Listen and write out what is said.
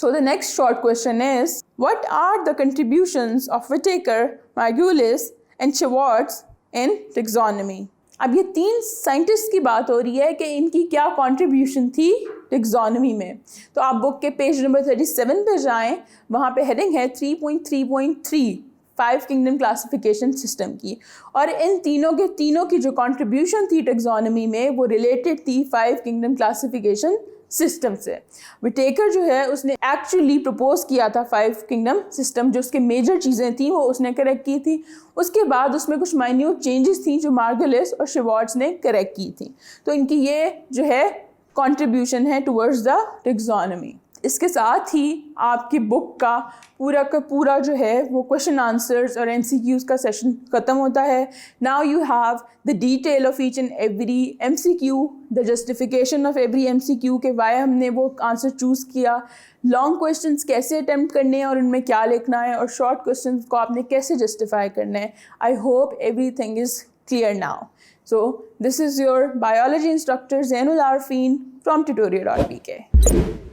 So the next short question is, what are the contributions of Whittaker, Margulis and Schwartz in taxonomy? अब ये तीन scientist की बात हो रही है कि इनकी क्या कंट्रीब्यूशन थी टेक्सोनॉमी में। तो आप बुक के पेज नंबर 37 पे जाएं, वहाँ पे हेडिंग है 3.3.3 5 किंगडम क्लासिफिकेशन सिस्टम की, और इन तीनों की जो कंट्रीब्यूशन थी टेक्सोनॉमी में वो रिलेटेड थी 5 किंगडम क्लासिफिकेशन सिस्टम से। विटेकर जो है उसने एक्चुअली प्रपोज किया था 5 किंगडम सिस्टम, जो उसके मेजर चीज़ें थी वो उसने करेक्ट की थी। उसके बाद उसमें कुछ माइन्यूट चेंजेस थी जो मार्गुलिस और शिवार्ट्स ने करेक्ट की थी। तो इनकी ये जो है कंट्रीब्यूशन है टुवर्ड्स द टेक्सोनॉमी। इसके साथ ही आपकी बुक का पूरा जो है वो क्वेश्चन आंसर्स और MCQs का सेशन ख़त्म होता है। Now you have the detail of each and every MCQ, the justification of every MCQ के वाई हमने वो आंसर चूज़ किया, लॉन्ग क्वेश्चंस कैसे अटैम्प्ट करने हैं और उनमें क्या लिखना है, और शॉर्ट क्वेश्चंस को आपने कैसे जस्टिफाई करना है। I hope everything is clear now. So this is your biology instructor Zainul Arfin from tutorial.pk.